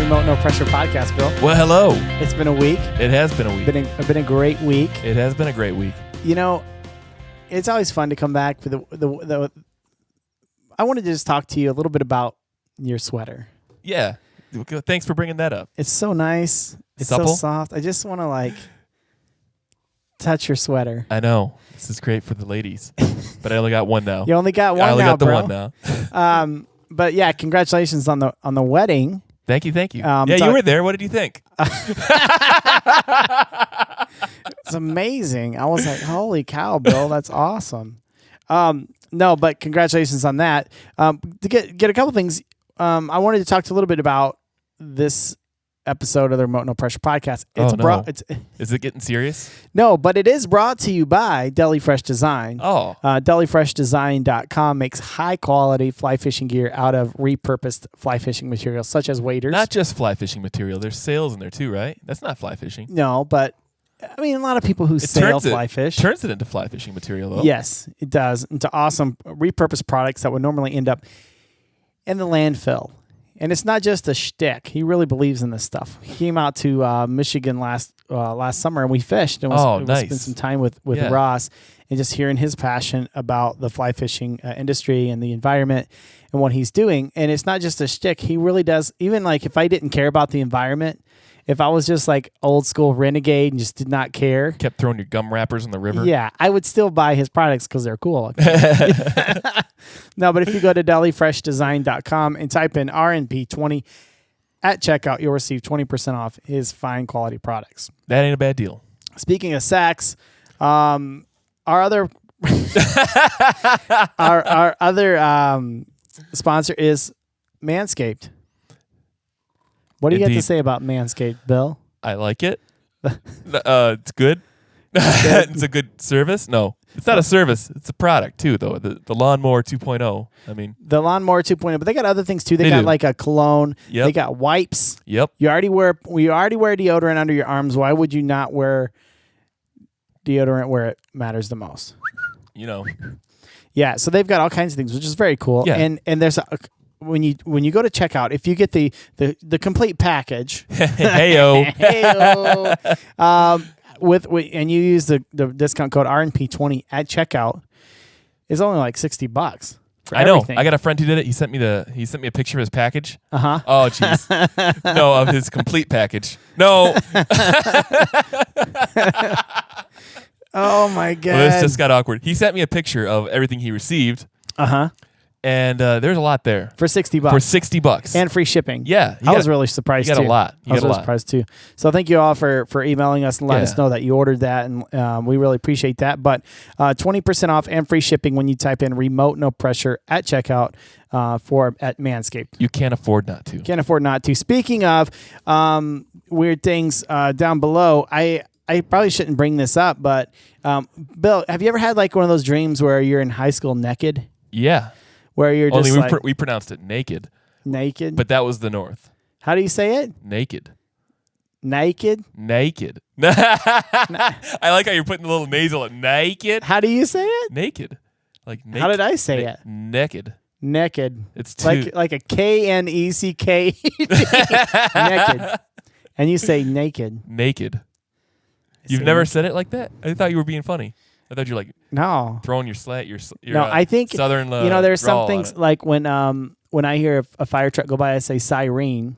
Remote No Pressure podcast, Bill. Well, hello. It's been a week. It has been a week. Been a great week. It has been a great week. You know, it's always fun to come back for the I wanted to just talk to you a little bit about your sweater. Yeah. Thanks for bringing that up. It's so nice. It's Supple? so soft. I just want to touch your sweater. I know. This is great for the ladies. But I only got one now. You only got one now, I only got the bro. one now. But yeah, congratulations on the wedding. Thank you. Yeah, you were there. What did you think? It's amazing. I was like, holy cow, Bill, that's awesome. No, but congratulations on that. To get a couple things, I wanted to talk to a little bit about this episode of the Remote No Pressure podcast. Is it getting serious? No, but it is brought to you by Deli Fresh Design. Oh. DeliFreshDesign.com makes high quality fly fishing gear out of repurposed fly fishing materials such as waders. Not just fly fishing material. There's sails in there too, right? That's not fly fishing. No, but I mean, a lot of people who sail fly fish. Turns it into fly fishing material, though. Yes, it does. Into awesome repurposed products that would normally end up in the landfill. And it's not just a shtick. He really believes in this stuff. He came out to Michigan last summer, and we fished. And nice. Spent some time with Ross, and just hearing his passion about the fly fishing industry and the environment and what he's doing. And it's not just a shtick. He really does. Even if I didn't care about the environment, if I was just old school renegade and just did not care, kept throwing your gum wrappers in the river. Yeah, I would still buy his products because they're cool. No, but if you go to DeliFreshDesign.com and type in RNP20 at checkout, you'll receive 20% off his fine quality products. That ain't a bad deal. Speaking of sex, our other our other sponsor is Manscaped. What do you got to say about Manscaped, Bill? I like it. It's good. It's a good service. No, it's not a service. It's a product too, though. The Lawnmower 2.0. I mean, the Lawnmower 2.0, but they got other things too. They got a cologne. Yep. They got wipes. Yep. You already wear deodorant under your arms. Why would you not wear deodorant where it matters the most? Yeah. So they've got all kinds of things, which is very cool. Yeah. And there's when you go to checkout, if you get the complete package, heyo, with and you use the discount code RNP20 at checkout, it's only $60. I know. Everything. I got a friend who did it. He sent me a picture of his package. Uh-huh. Oh, jeez. No, of his complete package. No. Oh my God. Well, this just got awkward. He sent me a picture of everything he received. Uh-huh. And there's a lot there. For $60. For $60. And free shipping. Yeah. I was really surprised too. You got a lot. I was really surprised too. So thank you all for emailing us and letting us know that you ordered that. And we really appreciate that. But 20% off and free shipping when you type in Remote No Pressure at checkout at Manscaped. You can't afford not to. Can't afford not to. Speaking of weird things down below, I probably shouldn't bring this up, but Bill, have you ever had one of those dreams where you're in high school naked? Yeah. Where you're just we pronounced it naked. Naked? But that was the North. How do you say it? Naked. Naked? Naked. I like how you're putting the little nasal at naked. How do you say it? Naked. Naked. How did I say it? Naked. Naked. It's two. Like a K-N-E-C-K. Naked. And you say naked. Naked. You've never said it like that? I thought you were being funny. I thought you were no throwing your slat. No, I think southern. There's some things like when I hear a fire truck go by, I say siren.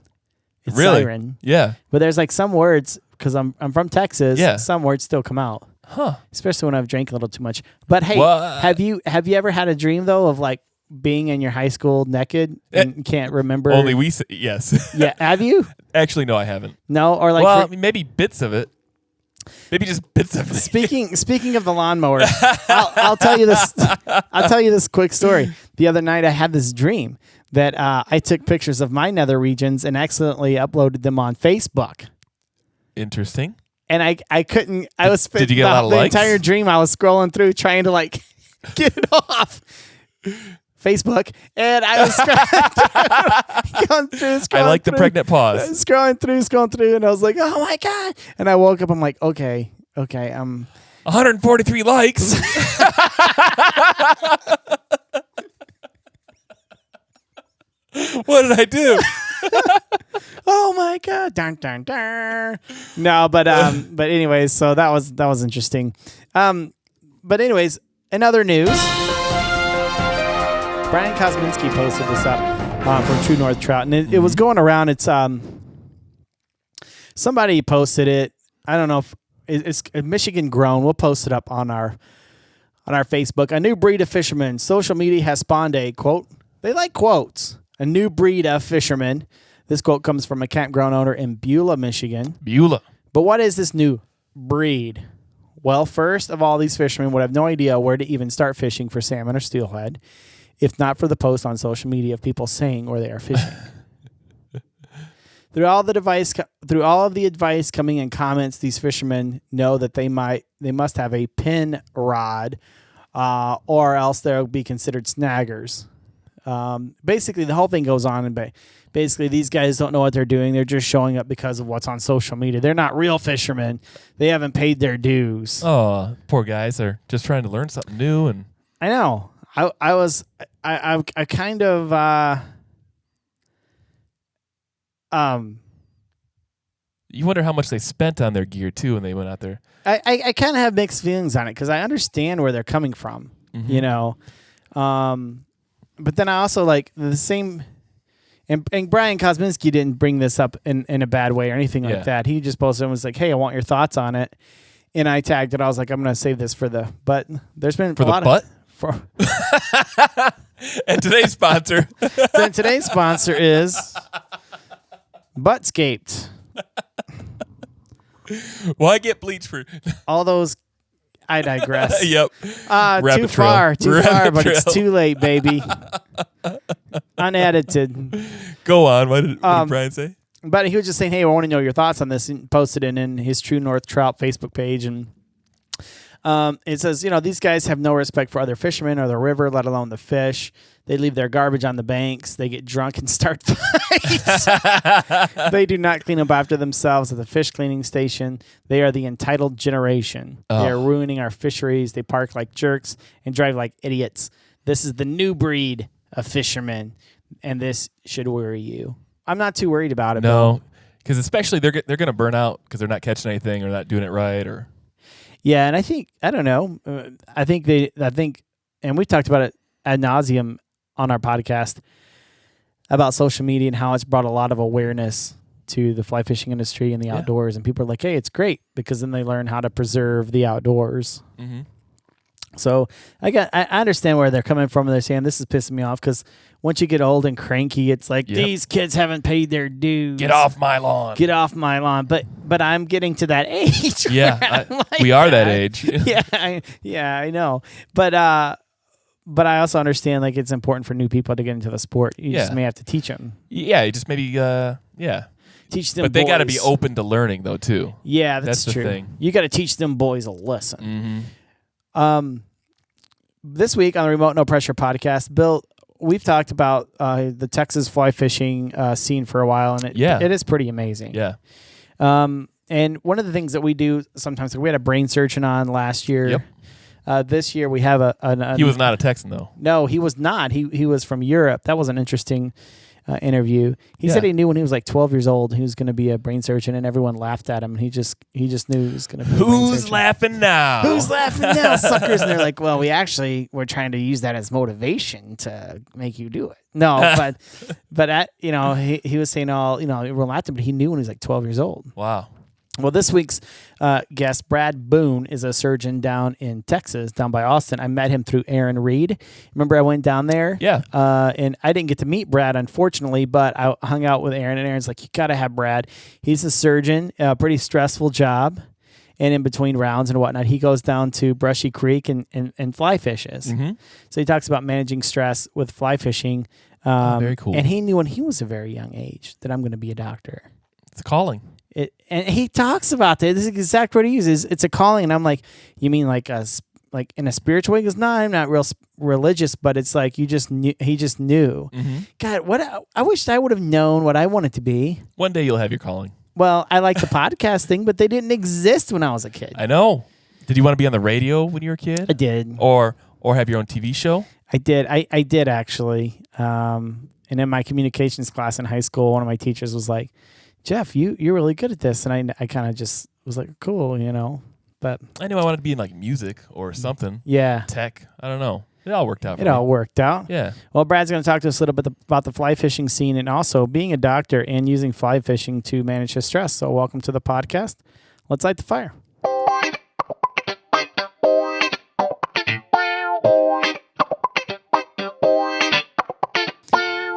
It's really? Siren. Yeah. But there's some words because I'm from Texas. Yeah. Some words still come out. Huh. Especially when I've drank a little too much. But hey, have you ever had a dream though of being in your high school naked and can't remember? Only we say yes. Yeah. Have you? Actually, no, I haven't. No, or maybe bits of it. Maybe just bits of it. Speaking of the lawnmower, I'll tell you this. I'll tell you this quick story. The other night, I had this dream that I took pictures of my nether regions and accidentally uploaded them on Facebook. Interesting. And I couldn't. Did you get a lot of likes? The entire dream, I was scrolling through trying to get it off Facebook, and I was going through. I like the pregnant pause. Scrolling through, and I was like, "Oh my God!" And I woke up. I'm like, "Okay, 143 likes." What did I do? Oh Dun, dun, dun. No, but anyways, so that was interesting. But anyways, in other news, Brian Kosminski posted this up from True North Trout, and it was going around. It's somebody posted it. I don't know if it's Michigan grown. We'll post it up on our Facebook. A new breed of fishermen. Social media has spawned a quote. They like quotes. A new breed of fishermen. This quote comes from a campground owner in Beulah, Michigan. Beulah. But what is this new breed? Well, first of all, these fishermen would have no idea where to even start fishing for salmon or steelhead, if not for the post on social media of people saying where they are fishing. Through all of the advice coming in comments, these fishermen know that they must have a pin rod, or else they'll be considered snaggers. Basically, the whole thing goes on, and basically these guys don't know what they're doing. They're just showing up because of what's on social media. They're not real fishermen. They haven't paid their dues. Oh, poor guys are just trying to learn something new. And I know. I kind of. You wonder how much they spent on their gear too when they went out there. I kind of have mixed feelings on it because I understand where they're coming from, you know. But then I also like the same, and Brian Kosminski didn't bring this up in a bad way or anything like that. He just posted and was like, "Hey, I want your thoughts on it," and I tagged it. I was like, "I'm going to save this for the," but there's been for a the lot butt? of And today's sponsor. Then today's sponsor is Buttscaped. Why get bleach for all those? I digress. Yep. Too far, but it's too late, baby. Unedited. Go on. What did Brian say? But he was just saying, "Hey, I want to know your thoughts on this," and posted it in his True North Trout Facebook page, and it says, these guys have no respect for other fishermen or the river, let alone the fish. They leave their garbage on the banks. They get drunk and start fights. They do not clean up after themselves at the fish cleaning station. They are the entitled generation. Oh. They are ruining our fisheries. They park like jerks and drive like idiots. This is the new breed of fishermen, and this should worry you. I'm not too worried about it. No, because especially they're going to burn out because they're not catching anything or not doing it right. Or yeah, and I don't know. I think, and we talked about it ad nauseum on our podcast about social media and how it's brought a lot of awareness to the fly fishing industry and the outdoors. And people are like, "Hey, it's great," because then they learn how to preserve the outdoors. Mm-hmm. So I understand where they're coming from. They're saying this is pissing me off because once you get old and cranky, it's like these kids haven't paid their dues. Get off my lawn. Get off my lawn. But I'm getting to that age. Yeah, we are that age. Yeah, I know. But I also understand like it's important for new people to get into the sport. You just may have to teach them. Yeah, you just maybe teach them. But they got to be open to learning though too. Yeah, that's true. The thing. You got to teach them boys a lesson. Mm-hmm. This week on the Remote No Pressure podcast, Bill, we've talked about the Texas fly fishing scene for a while, and it is pretty amazing. Yeah. And one of the things that we do sometimes, we had a brain surgeon on last year. Yep. This year we have he was not a Texan though. No, he was not. He was from Europe. That was an interesting interview. He said he knew when he was like 12 years old he was going to be a brain surgeon, and everyone laughed at him. And he just knew he was going to be. Who's laughing now? Who's laughing now, suckers? And they're like, "Well, we're trying to use that as motivation to make you do it." No, but he was saying everyone laughed at him, but he knew when he was like 12 years old. Wow. Well, this week's guest, Brad Boone, is a surgeon down in Texas, down by Austin. I met him through Aaron Reed. Remember I went down there? Yeah. And I didn't get to meet Brad, unfortunately, but I hung out with Aaron, and Aaron's like, "You got to have Brad. He's a surgeon, a pretty stressful job, and in between rounds and whatnot, he goes down to Brushy Creek and fly fishes." Mm-hmm. So he talks about managing stress with fly fishing. Very cool. And he knew when he was a very young age that I'm going to be a doctor. It's a calling. And he talks about that. This is the exact word he uses. It's a calling, and I'm like, "You mean like in a spiritual way?" He goes, "No, I'm not real religious, but it's like you just knew." He just knew. Mm-hmm. God, I wish I would have known what I wanted to be. One day you'll have your calling. Well, I like the podcast thing, but they didn't exist when I was a kid. I know. Did you want to be on the radio when you were a kid? I did. Or have your own TV show? I did. I did actually. And in my communications class in high school, one of my teachers was like, Jeff, you're really good at this. And I kind of just was like, cool, but I knew I wanted to be in like music or something. Yeah. Tech. I don't know. It all worked out for It me. all worked out. Yeah. Well, Brad's going to talk to us a little bit about the fly fishing scene and also being a doctor and using fly fishing to manage his stress. So welcome to the podcast. Let's light the fire.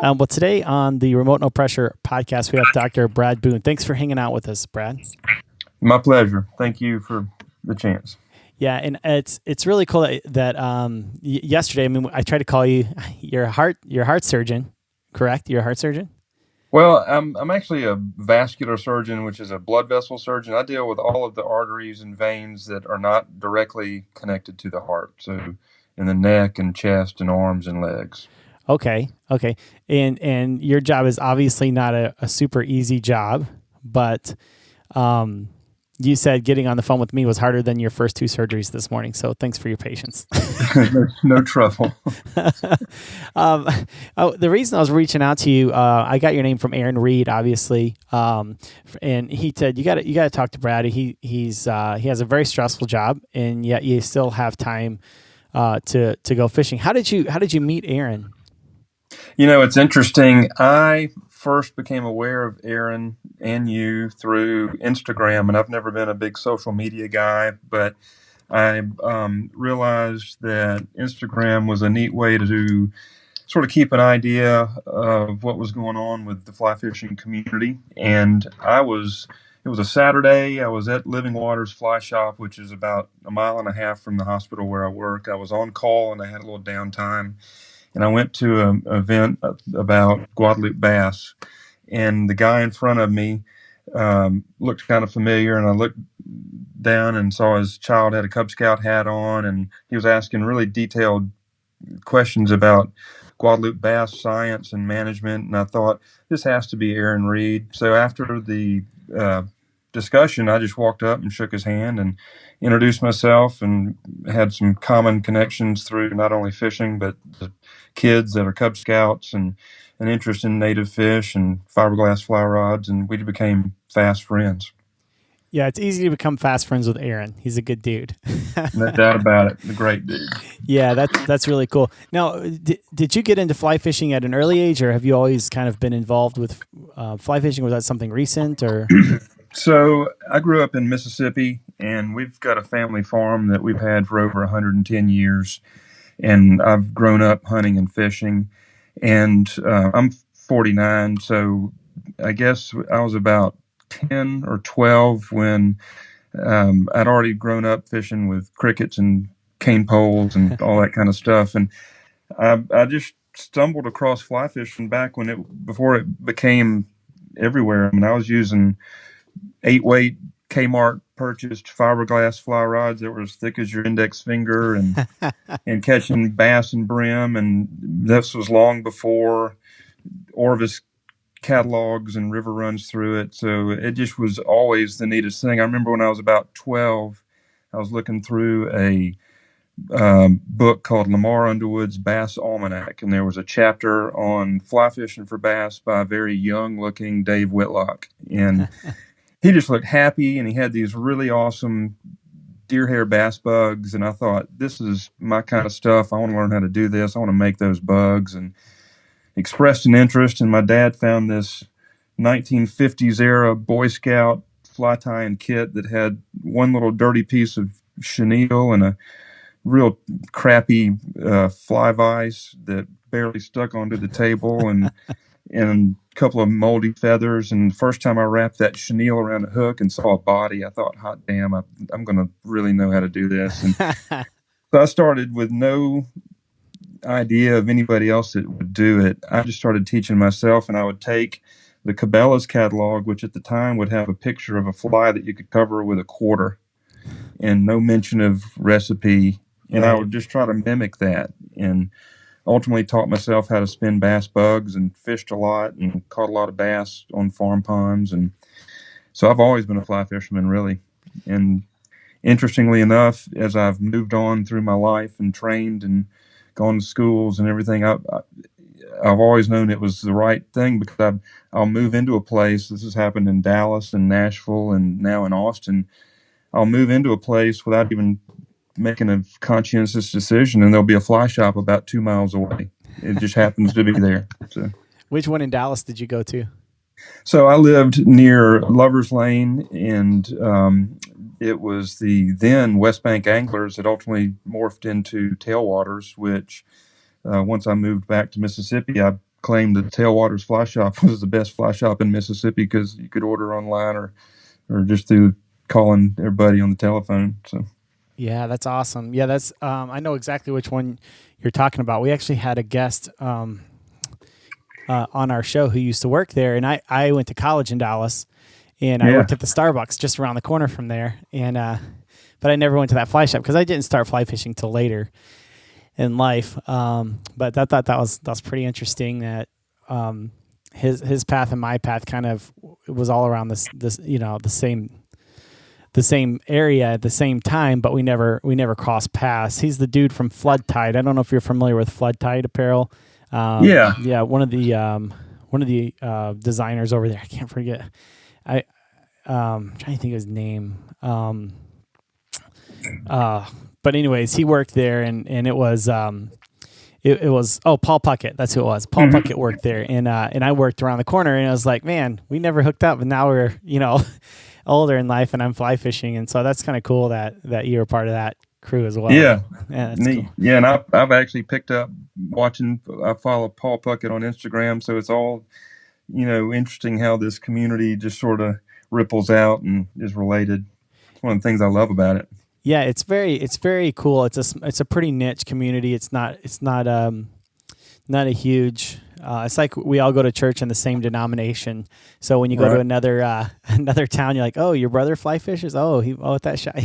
Well, today on the Remote No Pressure podcast, we have Dr. Brad Boone. Thanks for hanging out with us, Brad. My pleasure. Thank you for the chance. Yeah, and it's really cool that yesterday, I tried to call you. You're a heart surgeon, correct? You're a heart surgeon? Well, I'm actually a vascular surgeon, which is a blood vessel surgeon. I deal with all of the arteries and veins that are not directly connected to the heart. So in the neck and chest and arms and legs. Okay. And your job is obviously not a super easy job, but you said getting on the phone with me was harder than your first two surgeries this morning. So thanks for your patience. No trouble. The reason I was reaching out to you, I got your name from Aaron Reed, obviously. And he said, you got to talk to Brad. He has a very stressful job, and yet you still have time to go fishing. How did you meet Aaron? It's interesting. I first became aware of Aaron and you through Instagram, and I've never been a big social media guy, but I realized that Instagram was a neat way to sort of keep an idea of what was going on with the fly fishing community. And it was a Saturday. I was at Living Waters Fly Shop, which is about a mile and a half from the hospital where I work. I was on call and I had a little downtime. And I went to an event about Guadalupe bass, and the guy in front of me looked kind of familiar, and I looked down and saw his child had a Cub Scout hat on, and he was asking really detailed questions about Guadalupe bass science and management, and I thought, this has to be Aaron Reed. So after the discussion, I just walked up and shook his hand and introduced myself, and had some common connections through not only fishing, but the kids that are Cub Scouts and an interest in native fish and fiberglass fly rods, and we became fast friends. Yeah, it's easy to become fast friends with Aaron. He's a good dude. No doubt about it. A great dude. Yeah, that's really cool. Now, did you get into fly fishing at an early age, or have you always kind of been involved with fly fishing? Was that something recent, or? So I grew up in Mississippi, and we've got a family farm that we've had for over 110 years. And I've grown up hunting and fishing, and I'm 49, so I guess I was about 10 or 12 when I'd already grown up fishing with crickets and cane poles and all that kind of stuff. And I just stumbled across fly fishing back before it became everywhere. I mean, I was using 8-weight Kmart purchased fiberglass fly rods that were as thick as your index finger, and catching bass and brim. And this was long before Orvis catalogs and river runs through it. So it just was always the neatest thing. I remember when I was about 12, I was looking through a book called Lamar Underwood's Bass Almanac, and there was a chapter on fly fishing for bass by a very young looking Dave Whitlock. And he just looked happy, and he had these really awesome deer hair bass bugs. And I thought, this is my kind of stuff. I want to learn how to do this. I want to make those bugs, and expressed an interest. And my dad found this 1950s era Boy Scout fly tying kit that had one little dirty piece of chenille and a real crappy fly vise that barely stuck onto the table, and a couple of moldy feathers. And the first time I wrapped that chenille around a hook and saw a body, I thought, hot damn, I'm going to really know how to do this. And so I started with no idea of anybody else that would do it. I just started teaching myself, and I would take the Cabela's catalog, which at the time would have a picture of a fly that you could cover with a quarter and no mention of recipe. And I would just try to mimic that, and ultimately taught myself how to spin bass bugs, and fished a lot and caught a lot of bass on farm ponds. And so I've always been a fly fisherman, really. And interestingly enough, as I've moved on through my life and trained and gone to schools and everything, I've always known it was the right thing because I'll move into a place. This has happened in Dallas and Nashville and now in Austin. I'll move into a place without even making a conscientious decision, and there'll be a fly shop about 2 miles away. It just happens to be there. So. Which one in Dallas did you go to? So I lived near Lover's Lane, and it was the then West Bank Anglers that ultimately morphed into Tailwaters, which once I moved back to Mississippi, I claimed that Tailwaters Fly Shop was the best fly shop in Mississippi because you could order online or just through calling everybody on the telephone. So. Yeah, that's awesome. Yeah, that's I know exactly which one you're talking about. We actually had a guest on our show who used to work there, and I went to college in Dallas, and I worked at the Starbucks just around the corner from there. And but I never went to that fly shop because I didn't start fly fishing till later in life. But I thought that was pretty interesting that his path and my path kind of was all around this the same area at the same time, but we never crossed paths. He's the dude from Flood Tide. I don't know if you're familiar with Flood Tide apparel. Yeah, one of the designers over there. I can't forget. I'm trying to think of his name. But anyways, he worked there, and it was Paul Puckett. That's who it was. Paul Puckett worked there, and I worked around the corner, and I was like, man, we never hooked up, and now we're older in life, and I'm fly fishing, and so that's kind of cool that you were part of that crew as well. Yeah, that's neat. Cool. Yeah, and I've actually picked up watching. I follow Paul Puckett on Instagram, so it's all interesting how this community just sort of ripples out and is related. It's one of the things I love about it. Yeah, it's very cool. It's a pretty niche community. It's not a huge. It's like we all go to church in the same denomination. So when you go to another town, you're like, oh, your brother fly fishes. Oh, he at that shop,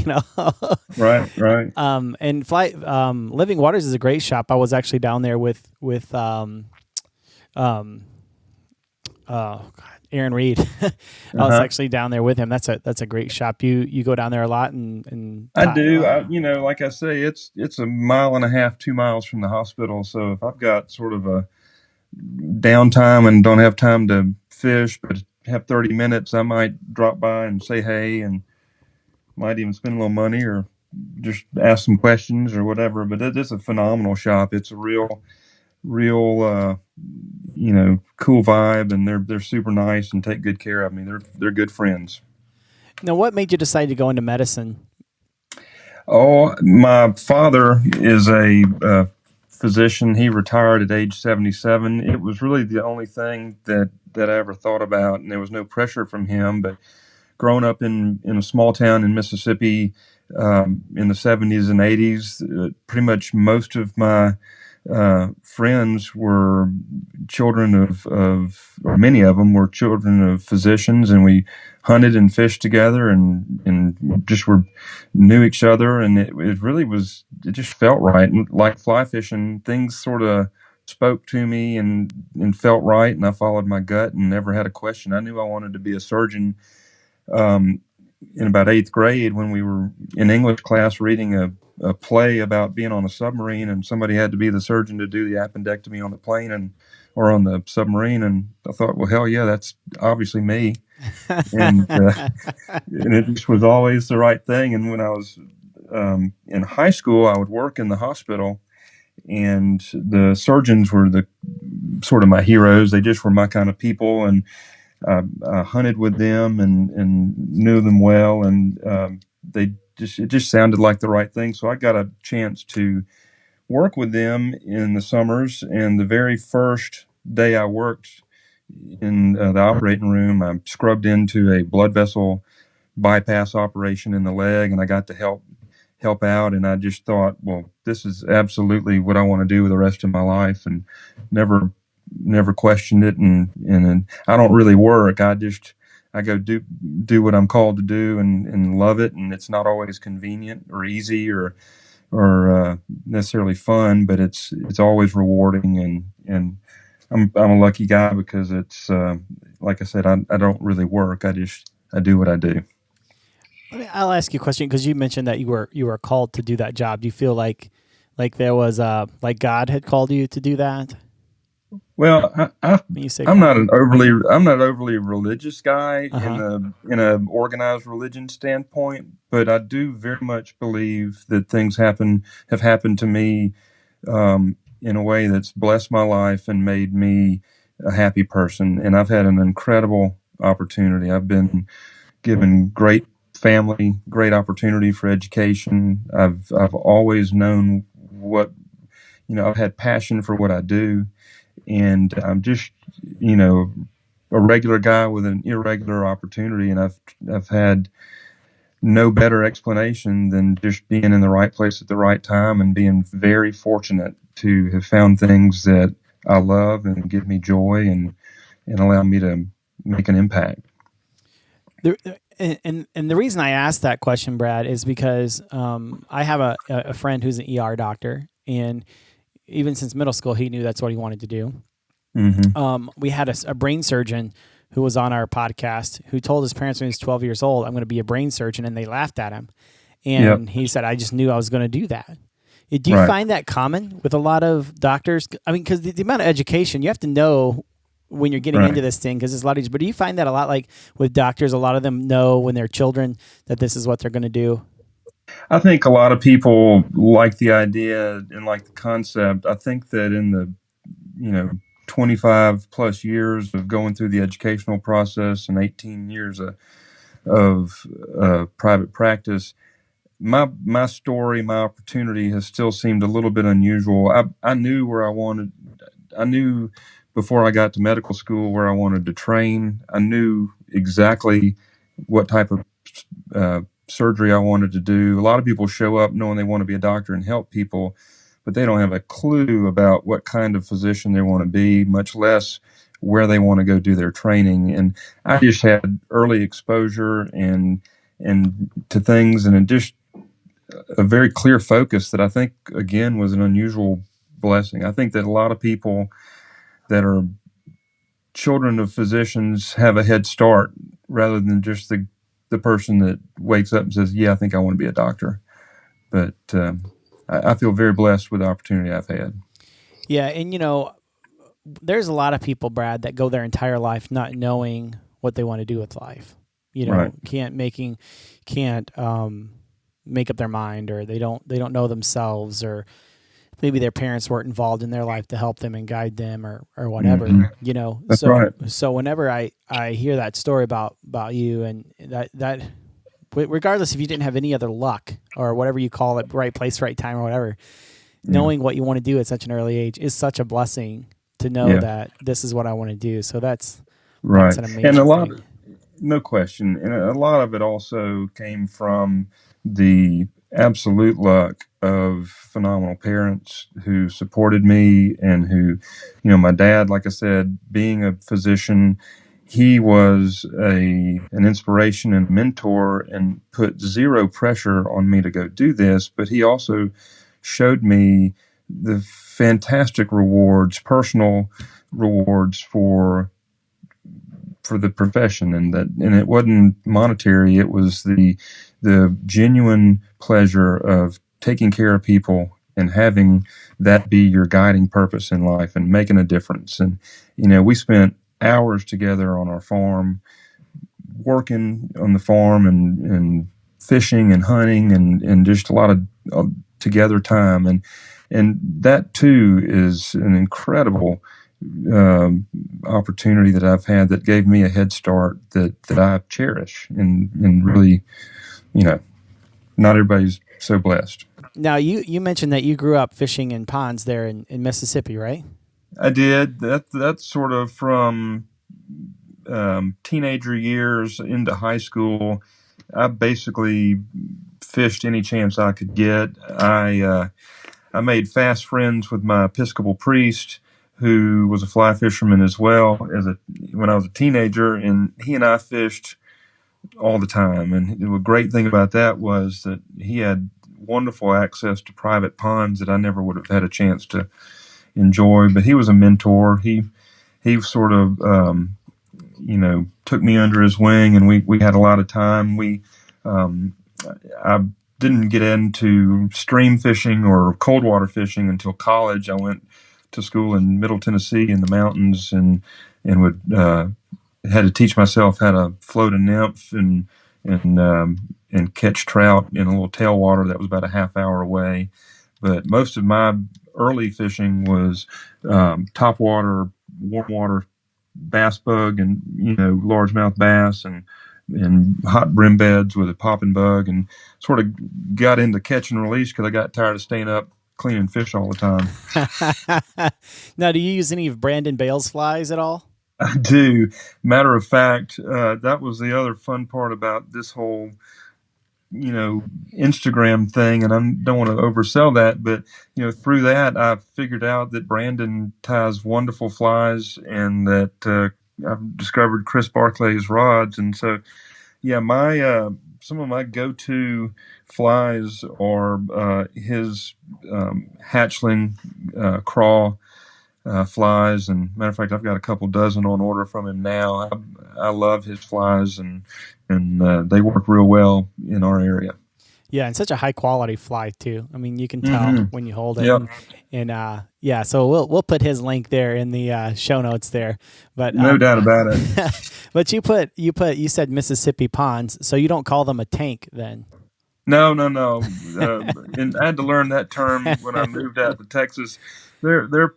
Right. And Living Waters is a great shop. I was actually down there with Aaron Reed. I was actually down there with him. That's a great shop. You go down there a lot and I do. Like I say, it's a mile and a half, 2 miles from the hospital. So if I've got sort of a downtime and don't have time to fish, but have 30 minutes, I might drop by and say hey, and might even spend a little money or just ask some questions or whatever. But it's a phenomenal shop. It's a real cool vibe, and they're super nice and take good care of me. They're good friends. Now, what made you decide to go into medicine? Oh, my father is a physician. He retired at age 77. It was really the only thing that I ever thought about, and there was no pressure from him. But growing up in a small town in Mississippi in the 70s and 80s, pretty much most of my friends were children or many of them were children of physicians, and we hunted and fished together and just knew each other, and it really was, it just felt right. And like fly fishing, things sort of spoke to me and felt right, and I followed my gut and never had a question. I knew I wanted to be a surgeon in about 8th grade when we were in English class reading a play about being on a submarine, and somebody had to be the surgeon to do the appendectomy on the plane or on the submarine. And I thought, well, hell yeah, that's obviously me. And it just was always the right thing. And when I was in high school, I would work in the hospital, and the surgeons were the sort of my heroes. They just were my kind of people, and I hunted with them and knew them well, and it just sounded like the right thing. So I got a chance to work with them in the summers, and the very first day I worked in the operating room, I scrubbed into a blood vessel bypass operation in the leg, and I got to help out. And I just thought, well, this is absolutely what I want to do with the rest of my life, and never questioned it. And I don't really work. I go do what I'm called to do and love it. And it's not always convenient or easy or necessarily fun, but it's always rewarding. And I'm a lucky guy because it's like I said, I don't really work. I do what I do. I'll ask you a question, because you mentioned that you were called to do that job. Do you feel like there was like God had called you to do that? Well, when you say I'm not common? I'm not overly religious guy Uh huh. in a organized religion standpoint, but I do very much believe that things have happened to me in a way that's blessed my life and made me a happy person. And I've had an incredible opportunity. I've been given great family, great opportunity for education. I've always known what I've had passion for what I do, and I'm just you know a regular guy with an irregular opportunity, and I've had no better explanation than just being in the right place at the right time and being very fortunate to have found things that I love and give me joy and allow me to make an impact. And the reason I asked that question, Brad, is because I have a friend who's an ER doctor, and even since middle school, he knew that's what he wanted to do. Mm-hmm. We had a brain surgeon who was on our podcast who told his parents when he was 12 years old, I'm going to be a brain surgeon, and they laughed at him. Yep. And he said, I just knew I was going to do that. Do you Right. find that common with a lot of doctors? I mean, because the amount of education, you have to know when you're getting into Right. this thing, because there's a lot of, but do you find that a lot, like with doctors, a lot of them know when they're children that this is what they're going to do? I think a lot of people like the idea and like the concept. I think that in the, you know, 25 plus years of going through the educational process and 18 years of private practice, my story, my opportunity has still seemed a little bit unusual. I knew where I wanted. I knew before I got to medical school where I wanted to train. I knew exactly what type of surgery I wanted to do. A lot of people show up knowing they want to be a doctor and help people, but they don't have a clue about what kind of physician they want to be, much less where they want to go do their training. And I just had early exposure and to things, and just a very clear focus that I think again was an unusual blessing. I think that a lot of people that are children of physicians have a head start rather than just the person that wakes up and says, "Yeah, I think I want to be a doctor." But I feel very blessed with the opportunity I've had. Yeah. And, there's a lot of people, Brad, that go their entire life not knowing what they want to do with life. Right. Can't make up their mind, or they don't know themselves, or maybe their parents weren't involved in their life to help them and guide them, or whatever. Mm-hmm. That's So right. whenever I hear that story about you, and that regardless if you didn't have any other luck or whatever you call it, right place, right time, or whatever, Yeah. knowing what you want to do at such an early age is such a blessing to know Yeah. that this is what I want to do. So that's Right. an And amazing thing. no question. And a lot of it also came from the absolute luck of phenomenal parents who supported me and who, my dad, like I said, being a physician, he was an inspiration and mentor and put zero pressure on me to go do this, but he also showed me the fantastic rewards, personal rewards for the profession, and it wasn't monetary. It was the genuine pleasure of taking care of people and having that be your guiding purpose in life and making a difference. And we spent hours together on our farm, working on the farm and fishing and hunting and just a lot of together time, and that too is an incredible opportunity that I've had that gave me a head start that I cherish and really, not everybody's so blessed. Now you mentioned that you grew up fishing in ponds there in Mississippi, right? I did that's sort of from teenager years into high school. I basically fished any chance I could get. I made fast friends with my Episcopal priest, who was a fly fisherman as well when I was a teenager, and he and I fished all the time. And the great thing about that was that he had wonderful access to private ponds that I never would have had a chance to enjoy. But he was a mentor. He sort of took me under his wing, and we had a lot of time. I didn't get into stream fishing or cold water fishing until college. I went to school in Middle Tennessee in the mountains, and would had to teach myself how to float a nymph and catch trout in a little tailwater that was about a half hour away. But most of my early fishing was topwater, warm water bass bug, and largemouth bass, and hot brim beds with a popping bug, and sort of got into catch and release because I got tired of staying up cleaning fish all the time. Now, do you use any of Brandon Bale's flies at all? I do. Matter of fact, that was the other fun part about this whole Instagram thing, and I don't want to oversell that, but through that I figured out that Brandon ties wonderful flies, and that I've discovered Chris Barclay's rods, and so my some of my go-to flies are his hatchling craw flies, and matter of fact, I've got a couple dozen on order from him now. I love his flies, and they work real well in our area. Yeah, and such a high quality fly too. I mean, you can tell when you hold it. Yep. And so we'll put his link there in the show notes there. But no doubt about it. But you said Mississippi ponds, so you don't call them a tank then? No. And I had to learn that term when I moved out to Texas. They're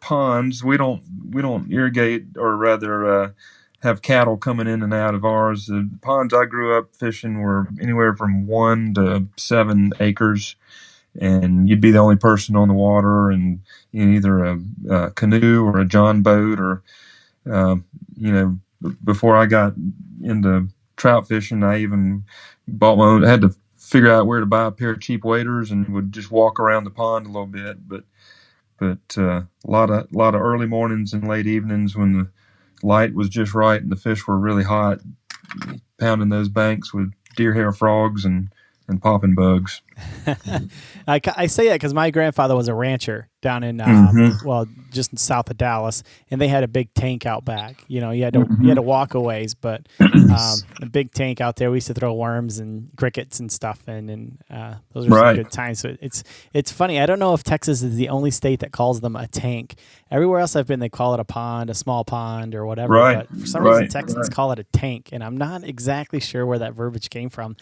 ponds. We don't irrigate, or rather have cattle coming in and out of ours. The ponds I grew up fishing were anywhere from 1 to 7 acres, and you'd be the only person on the water, and either a canoe or a john boat, or before I got into trout fishing, I even bought my own. I had to figure out where to buy a pair of cheap waders, and would just walk around the pond a little bit. But a lot of early mornings and late evenings when the light was just right and the fish were really hot, pounding those banks with deer hair frogs and popping bugs. I say that because my grandfather was a rancher down in just south of Dallas, and they had a big tank out back. You had to walk a ways, but a big tank out there. We used to throw worms and crickets and stuff in, and those were some good times. So it's funny. I don't know if Texas is the only state that calls them a tank. Everywhere else I've been, they call it a pond, a small pond, or whatever. Right. But for some reason, Texans call it a tank, and I'm not exactly sure where that verbiage came from.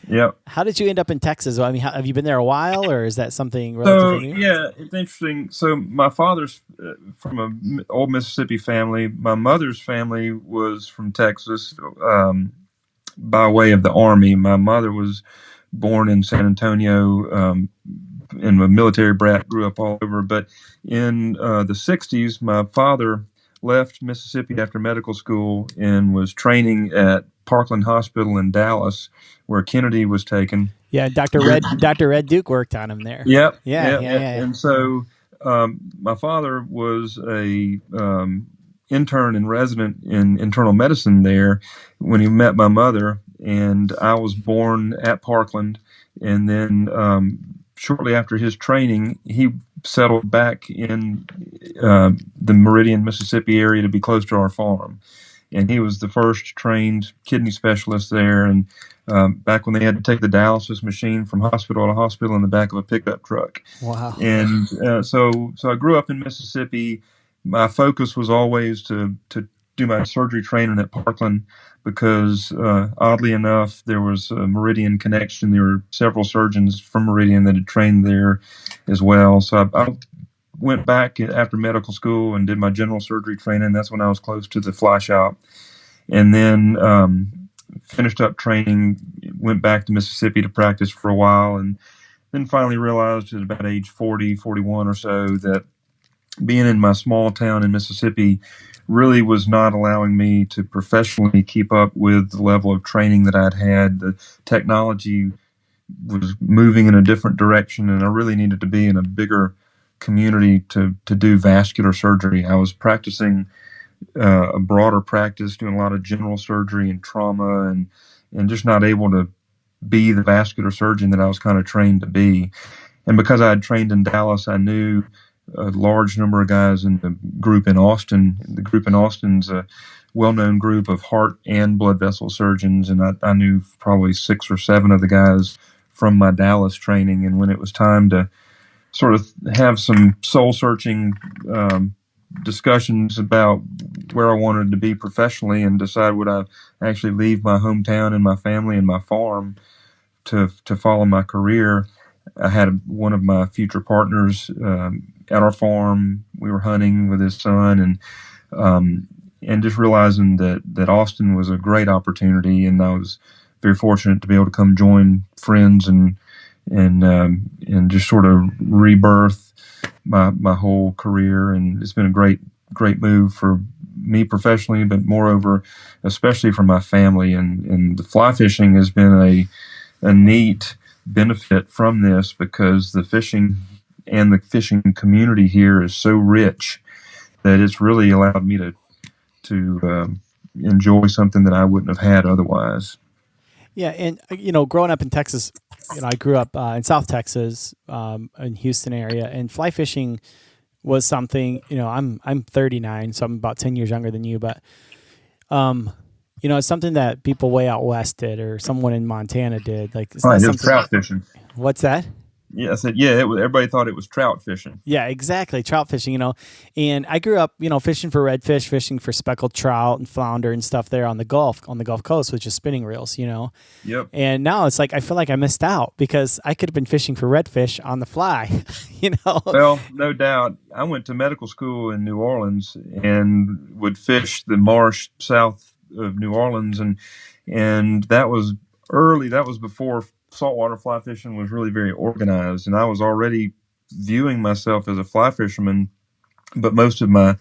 Yep. How did you end up in Texas? I mean, have you been there a while, or is that something relatively new? Yeah, it's interesting. So my father's from an old Mississippi family. My mother's family was from Texas by way of the Army. My mother was born in San Antonio, and a military brat, grew up all over. But in the 60s, my father left Mississippi after medical school and was training at Parkland Hospital in Dallas, where Kennedy was taken. Yeah, Dr. Red Duke worked on him there. Yep. Yeah. And so my father was a intern and resident in internal medicine there when he met my mother, and I was born at Parkland. And then shortly after his training, he settled back in the Meridian, Mississippi area to be close to our farm. And he was the first trained kidney specialist there. And back when they had to take the dialysis machine from hospital to hospital in the back of a pickup truck. Wow. And so I grew up in Mississippi. My focus was always to do my surgery training at Parkland because, oddly enough, there was a Meridian connection. There were several surgeons from Meridian that had trained there as well. So I went back after medical school and did my general surgery training. That's when I was close to the fly shop. And then finished up training, went back to Mississippi to practice for a while, and then finally realized at about age 40, 41 or so that being in my small town in Mississippi really was not allowing me to professionally keep up with the level of training that I'd had. The technology was moving in a different direction, and I really needed to be in a bigger community to do vascular surgery. I was practicing a broader practice, doing a lot of general surgery and trauma, and just not able to be the vascular surgeon that I was kind of trained to be. And because I had trained in Dallas, I knew a large number of guys in the group in Austin. The group in Austin's a well-known group of heart and blood vessel surgeons, and I knew probably 6 or 7 of the guys from my Dallas training. And when it was time to sort of have some soul searching discussions about where I wanted to be professionally, and decide would I actually leave my hometown and my family and my farm to follow my career. I had one of my future partners at our farm. We were hunting with his son, and just realizing that Austin was a great opportunity, and I was very fortunate to be able to come join friends and just sort of rebirth my whole career. And it's been a great move for me professionally, but moreover, especially for my family. And the fly fishing has been a neat benefit from this, because the fishing and the fishing community here is so rich that it's really allowed me to enjoy something that I wouldn't have had otherwise. Yeah, and growing up in Texas, I grew up in South Texas, in Houston area, and fly fishing was something. I'm 39, so I'm about 10 years younger than you, but it's something that people way out west did, or someone in Montana did. Like, it's not something. Trout fishing. What's that? Yeah, I said, everybody thought it was trout fishing. Yeah, exactly. Trout fishing, and I grew up, fishing for redfish, fishing for speckled trout and flounder and stuff there on the Gulf Coast, which is spinning reels, Yep. And now it's like, I feel like I missed out, because I could have been fishing for redfish on the fly, Well, no doubt. I went to medical school in New Orleans and would fish the marsh south of New Orleans. And that was early. That was before saltwater fly fishing was really very organized. And I was already viewing myself as a fly fisherman, but most of my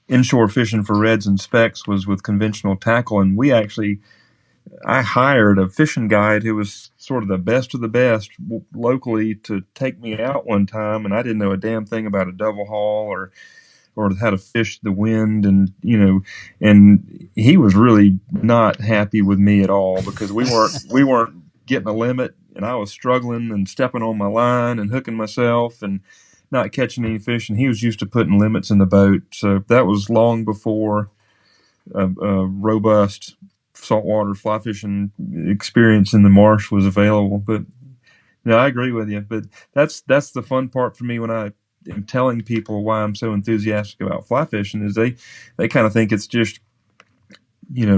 inshore fishing for reds and specks was with conventional tackle. And I hired a fishing guide who was sort of the best of the best locally to take me out one time, and I didn't know a damn thing about a double haul or how to fish the wind, and he was really not happy with me at all, because we weren't getting a limit, and I was struggling and stepping on my line and hooking myself and not catching any fish, and he was used to putting limits in the boat. So that was long before a robust saltwater fly fishing experience in the marsh was available. But I agree with you. But that's the fun part for me when I am telling people why I'm so enthusiastic about fly fishing, is they kind of think it's just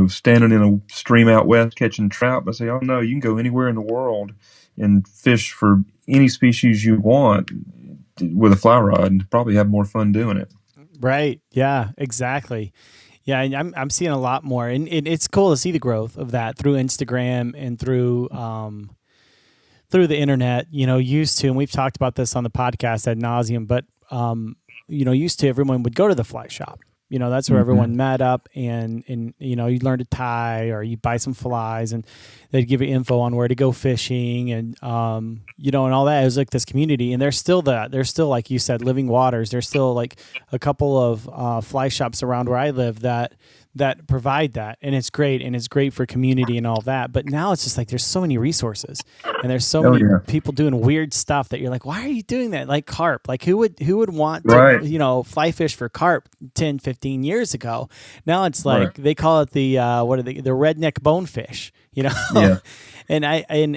standing in a stream out west catching trout. But I say, oh no, you can go anywhere in the world and fish for any species you want with a fly rod, and probably have more fun doing it. Right. Yeah, exactly. Yeah, and I'm seeing a lot more, and it's cool to see the growth of that through Instagram and through the internet. Used to, and we've talked about this on the podcast ad nauseum, but used to, everyone would go to the fly shop. That's where everyone met up, and you learn to tie, or you buy some flies, and they'd give you info on where to go fishing, and and all that. It was like this community, and there's still, like you said, living waters. There's still like a couple of fly shops around where I live that provide that, and it's great for community and all that. But now it's just like, there's so many resources, and there's so many people doing weird stuff that you're like, why are you doing that? Like carp, like who would want to fly fish for carp 10, 15 years ago? Now it's like, they call it the the redneck bonefish, Yeah. and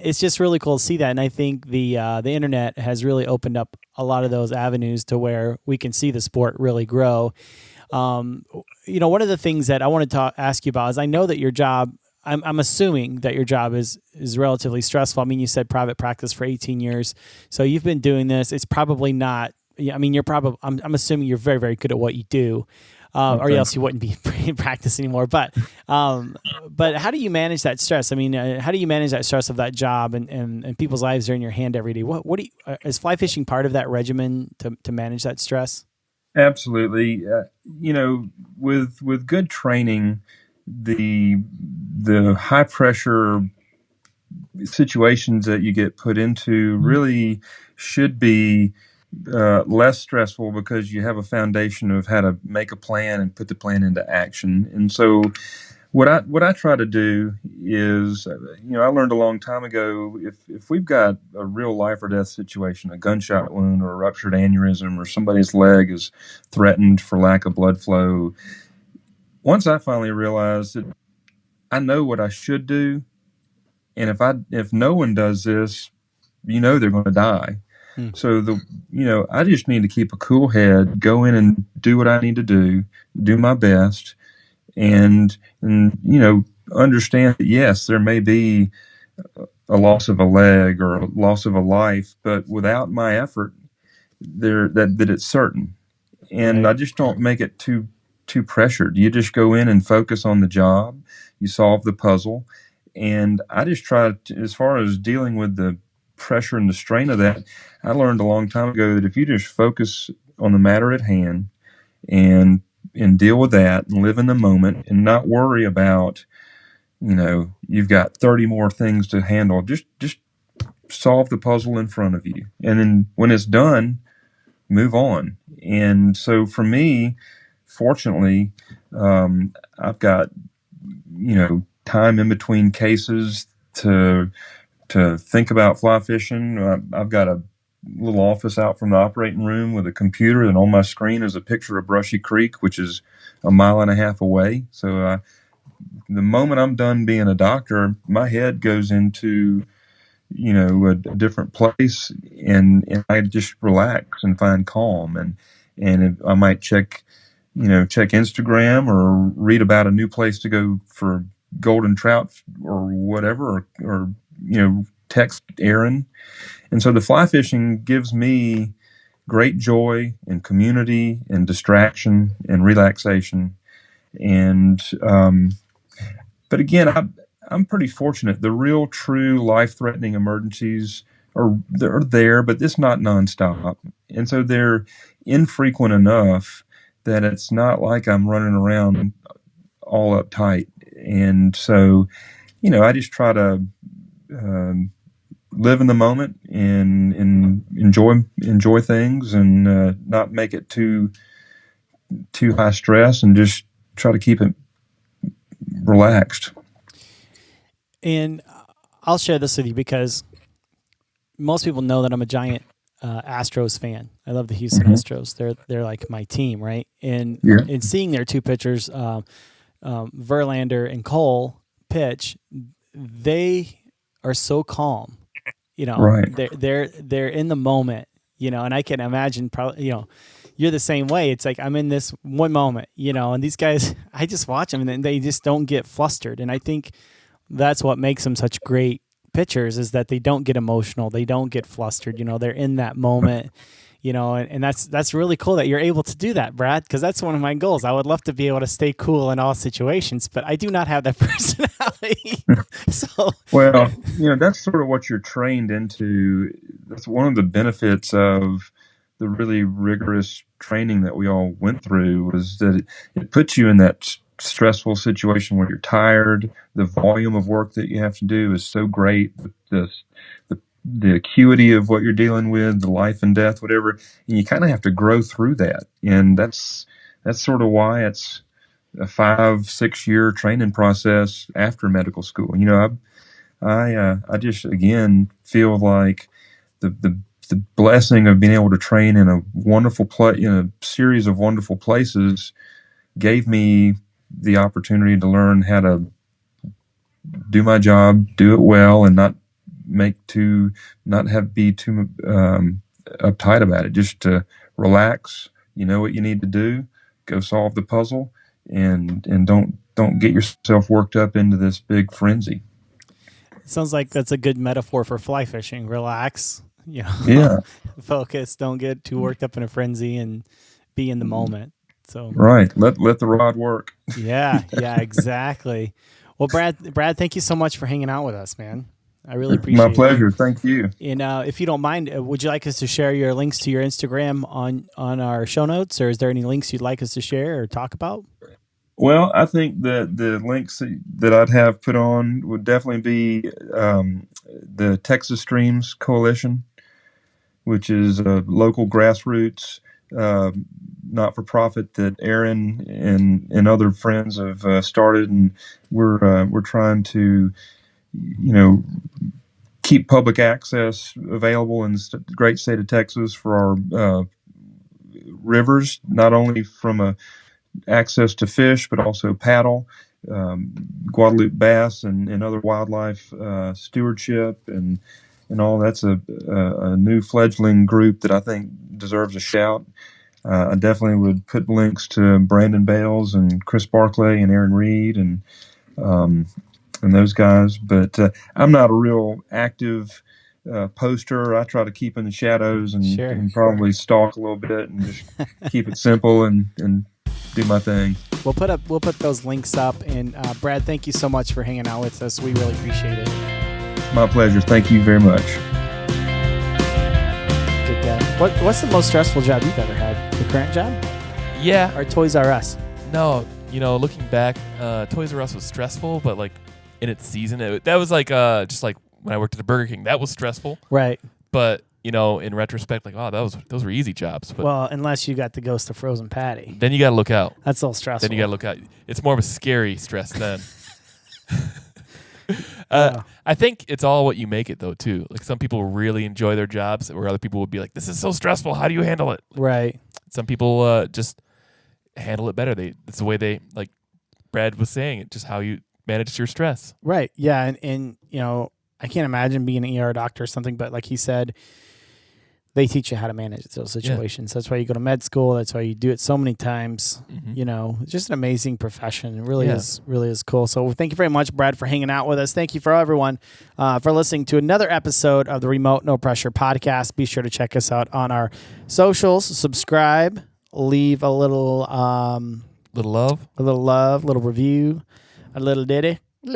it's just really cool to see that. And I think the internet has really opened up a lot of those avenues to where we can see the sport really grow. One of the things that I wanted to ask you about is, I know that your job, I'm assuming that your job is relatively stressful. I mean, you said private practice for 18 years. So you've been doing this. It's probably not, I'm assuming you're very, very good at what you do, or else you wouldn't be in practice anymore. But how do you manage that stress? I mean, how do you manage that stress of that job, and people's lives are in your hand every day? What do you, is fly fishing part of that regimen to manage that stress? Absolutely. With good training, the high pressure situations that you get put into really should be less stressful, because you have a foundation of how to make a plan and put the plan into action. And so what I try to do is, I learned a long time ago, if we've got a real life or death situation, a gunshot wound or a ruptured aneurysm, or somebody's leg is threatened for lack of blood flow, once I finally realized that I know what I should do, and if no one does this, they're going to die. So I just need to keep a cool head, go in and do what I need to do my best, and understand that yes, there may be a loss of a leg or a loss of a life, but without my effort, that it's certain. And I Right. just don't make it too pressured. You just go in and focus on the job. You solve the puzzle, and I just try to, as far as dealing with the pressure and the strain of that, I learned a long time ago that if you just focus on the matter at hand and deal with that and live in the moment and not worry about you've got 30 more things to handle, just solve the puzzle in front of you, and then when it's done, move on. And so for me, fortunately, I've got time in between cases to think about fly fishing. I've got a little office out from the operating room with a computer, and on my screen is a picture of Brushy Creek, which is a mile and a half away. So the moment I'm done being a doctor, my head goes into a different place, and I just relax and find calm, and I might check Instagram or read about a new place to go for golden trout or whatever, or text Aaron. And so the fly fishing gives me great joy and community and distraction and relaxation. And but again, I'm pretty fortunate. The real, true, life-threatening emergencies they're there, but it's not nonstop, and so they're infrequent enough that it's not like I'm running around all uptight. And so, I just try to live in the moment and enjoy things, and not make it too high stress, and just try to keep it relaxed. And I'll share this with you because most people know that I'm a giant Astros fan. I love the Houston Astros. They're like my team, right? And Yeah. in seeing their two pitchers, Verlander and Cole pitch, they are so calm. Right. They're in the moment. And I can imagine probably you're the same way. It's like I'm in this one moment, and these guys, I just watch them and they just don't get flustered. And I think that's what makes them such great pitchers, is that they don't get emotional, they don't get flustered. They're in that moment. And that's really cool that you're able to do that, Brad, because that's one of my goals. I would love to be able to stay cool in all situations, but I do not have that personality. So, well, that's sort of what you're trained into. That's one of the benefits of the really rigorous training that we all went through, was that it puts you in that stressful situation where you're tired. The volume of work that you have to do is so great. The acuity of what you're dealing with, the life and death, whatever, and you kind of have to grow through that. And that's sort of why it's a 5-6 year training process after medical school. I just again feel like the blessing of being able to train in a series of wonderful places gave me the opportunity to learn how to do my job, do it well, and not be too uptight about it. Just to relax. You know what you need to do. Go solve the puzzle, and don't get yourself worked up into this big frenzy. it sounds like that's a good metaphor for fly fishing. Relax, Yeah. focus, don't get too worked up in a frenzy, and be in the moment. So, Right. Let the rod work. yeah, exactly. Well, Brad, thank you so much for hanging out with us, man. I really appreciate it. My pleasure. Thank you. And if you don't mind, would you like us to share your links to your Instagram on our show notes, or is there any links you'd like us to share or talk about? Well, I think that the links that I'd have put on would definitely be the Texas Streams Coalition, which is a local grassroots not-for-profit that Aaron and other friends have started, and we're trying to keep public access available in the great state of Texas for our rivers, not only from access to fish, but also paddle, Guadalupe bass, and other wildlife stewardship, and and all. That's a new fledgling group that I think deserves a shout. I definitely would put links to Brandon Bales and Chris Barclay and Aaron Reed and those guys. But I'm not a real active poster. I try to keep in the shadows and probably stalk a little bit and just keep it simple and do my thing. We'll put those links up. And Brad, thank you so much for hanging out with us. We really appreciate it. My pleasure. Thank you very much. Good guy. What's the most stressful job you've ever had? The current job? Yeah. Or Toys R Us? No, looking back, Toys R Us was stressful, but like in its season, that was like just like when I worked at the Burger King, that was stressful. Right. But in retrospect, like, those were easy jobs. But well, unless you got the ghost of frozen patty, then you got to look out. That's a little stressful. Then you got to look out. It's more of a scary stress then. I think it's all what you make it though too. Like some people really enjoy their jobs, where other people would be like, "This is so stressful. How do you handle it?" Right. Some people just handle it better. It's the way they, like Brad was saying, it's just how you manage your stress. Right. Yeah. And I can't imagine being an ER doctor or something, but like he said, they teach you how to manage those situations. Yeah. That's why you go to med school. That's why you do it so many times. Mm-hmm. It's just an amazing profession. It really is cool. So thank you very much, Brad, for hanging out with us. Thank you for everyone for listening to another episode of the Remote No Pressure podcast. Be sure to check us out on our socials. Subscribe. Leave a little love, a little review, a little ditty. I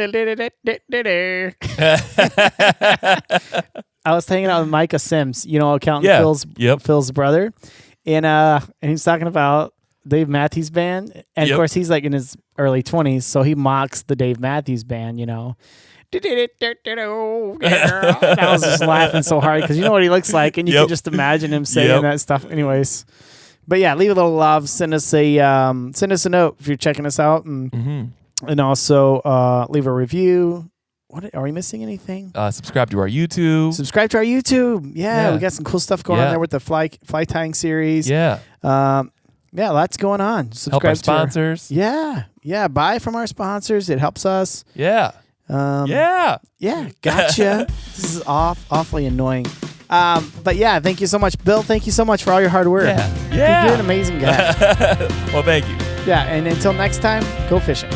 was hanging out with Micah Sims, accountant Phil's brother, and he's talking about Dave Matthews Band, and of course he's like in his early 20s, so he mocks the Dave Matthews Band, And I was just laughing so hard because you know what he looks like, and you can just imagine him saying that stuff. Anyways, but yeah, leave a little love. Send us a note if you're checking us out, and also leave a review. What are we missing? Anything? Subscribe to our YouTube. Yeah, we got some cool stuff going on there with the fly tying series. Yeah, lots going on. Subscribe help our sponsors. Yeah. Buy from our sponsors. It helps us. Yeah. Gotcha. This is awfully annoying. But yeah, thank you so much, Bill. Thank you so much for all your hard work. Yeah. You're an amazing guy. Well, thank you. Yeah, and until next time, go fishing.